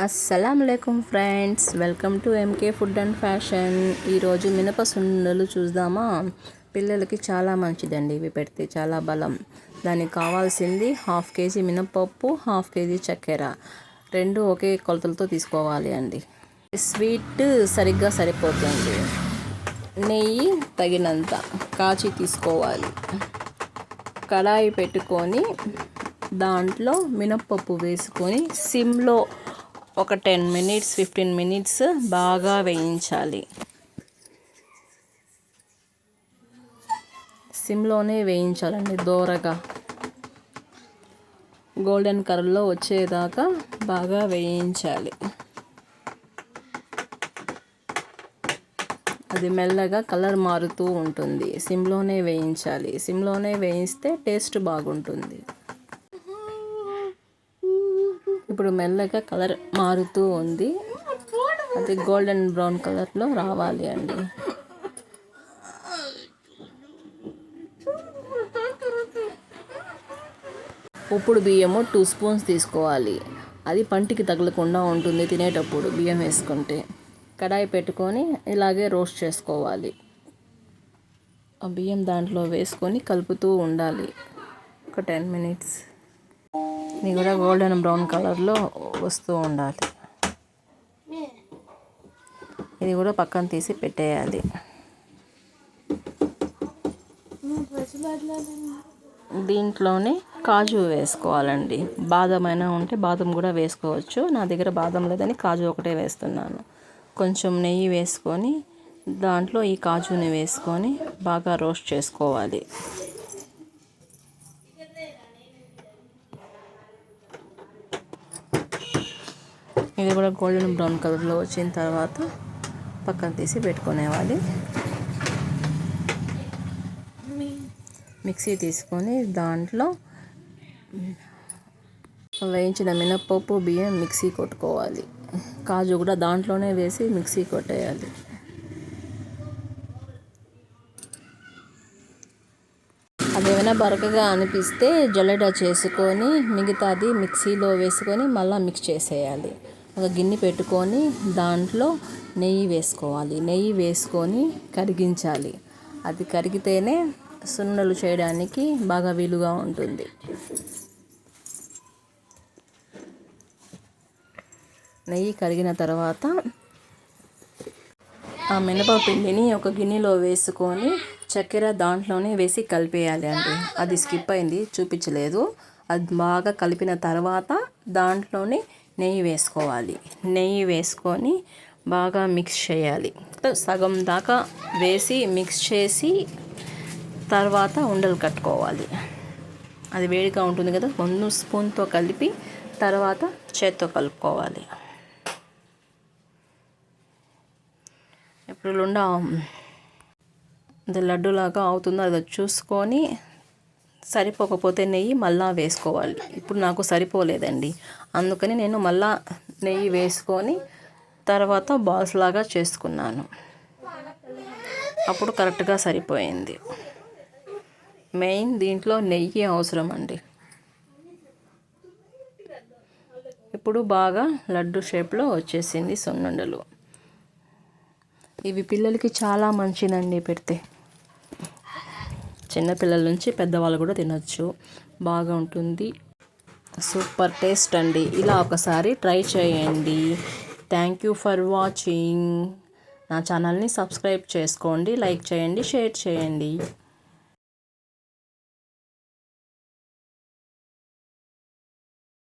అస్సలాముఅలైకుం friends, welcome to MK food and fashion. ఈరోజు మినప సున్నుండలు చూద్దామా. పిల్లలకి చాలా మంచిదండి, ఇవి పెడితే చాలా బలం. దానికి కావాల్సింది 1/2 కేజీ మినపప్పు, 1/2 కేజీ చక్కెర, రెండు ఒకే కొలతలతో తీసుకోవాలి అండి. స్వీట్ సరిగ్గా సరిపోతుంది. నెయ్యి తగినంత కాచి తీసుకోవాలి. కడాయి పెట్టుకొని దాంట్లో మినపప్పు వేసుకొని సిమ్లో ఒక 10 మినిట్స్ 15 మినిట్స్ బాగా వేయించాలి. సిమ్లోనే వేయించాలండి, దోరగా గోల్డెన్ కలర్లో వచ్చేదాకా బాగా వేయించాలి. అది మెల్లగా కలర్ మారుతూ ఉంటుంది. సిమ్లోనే వేయించాలి. సిమ్లోనే వేయిస్తే టేస్ట్ బాగుంటుంది. ఇప్పుడు మెల్లగా కలర్ మారుతూ ఉంది. అది గోల్డెన్ బ్రౌన్ కలర్లో రావాలి అండి. ఉప్పుడు బియ్యము 2 స్పూన్స్ తీసుకోవాలి. అది పంటికి తగలకుండా ఉంటుంది తినేటప్పుడు బియ్యం వేసుకుంటే. కడాయి పెట్టుకొని ఇలాగే రోస్ట్ చేసుకోవాలి. ఆ బియ్యం దాంట్లో వేసుకొని కలుపుతూ ఉండాలి ఒక 10 మినిట్స్. ఇది కూడా గోల్డెన్ బ్రౌన్ కలర్లో వస్తూ ఉండాలి. ఇది కూడా పక్కన తీసి పెట్టేయాలి. దీంట్లోనే కాజు వేసుకోవాలండి. బాదం అయినా ఉంటే బాదం కూడా వేసుకోవచ్చు. నా దగ్గర బాదం లేదని కాజు ఒకటే వేస్తున్నాను. కొంచెం నెయ్యి వేసుకొని దాంట్లో ఈ కాజుని వేసుకొని బాగా రోస్ట్ చేసుకోవాలి. ఇది కూడా గోల్డెన్ బ్రౌన్ కలర్లో వచ్చిన తర్వాత పక్కన తీసి పెట్టుకునేవాలి. మిక్సీ తీసుకొని దాంట్లో వేయించిన మినపప్పు బియ్యం మిక్సీ కొట్టుకోవాలి. కాజు కూడా దాంట్లోనే వేసి మిక్సీ కొట్టేయాలి. అదేమైనా బరకగా అనిపిస్తే జల్లెడ చేసుకొని మిగతాది మిక్సీలో వేసుకొని మళ్ళీ మిక్స్ చేసేయాలి. ఒక గిన్నె పెట్టుకొని దాంట్లో నెయ్యి వేసుకోవాలి. నెయ్యి వేసుకొని కరిగించాలి. అది కరిగితేనే సున్నుండలు చేయడానికి బాగా వీలుగా ఉంటుంది. నెయ్యి కరిగిన తర్వాత ఆ మినపపిండిని ఒక గిన్నెలో వేసుకొని చక్కెర దాంట్లోనే వేసి కలిపేయాలి అండి. అది స్కిప్ అయింది, చూపించలేదు. అది బాగా కలిపిన తర్వాత దాంట్లోనే నెయ్యి వేసుకోవాలి. నెయ్యి వేసుకొని బాగా మిక్స్ చేయాలి. సగం దాకా వేసి మిక్స్ చేసి తర్వాత ఉండలు కట్టుకోవాలి. అది వేడిగా ఉంటుంది కదా, 1 స్పూన్తో కలిపి తర్వాత చేత్తో కలుపుకోవాలి. ఇప్పుడు అది లడ్డూలాగా అవుతుందో అది చూసుకొని సరిపోకపోతే నెయ్యి మళ్ళా వేసుకోవాలి. ఇప్పుడు నాకు సరిపోలేదండి, అందుకని నేను మళ్ళా నెయ్యి వేసుకొని తర్వాత బాల్స్ లాగా చేసుకున్నాను. అప్పుడు కరెక్ట్గా సరిపోయింది. మెయిన్ దీంట్లో నెయ్యి అవసరం అండి. ఇప్పుడు బాగా లడ్డు షేప్లో వచ్చేసింది సున్నుండలు. ఇవి పిల్లలకి చాలా మంచిదండి పెడితే. చిన్నపిల్లల నుంచి పెద్దవాళ్ళు కూడా తినొచ్చు, బాగా ఉంటుంది. సూపర్ టేస్ట్ అండి. ఇలా ఒకసారి ట్రై చేయండి. Thank you for watching. నా ఛానల్ని సబ్స్క్రైబ్ చేసుకోండి, లైక్ చేయండి, షేర్ చేయండి.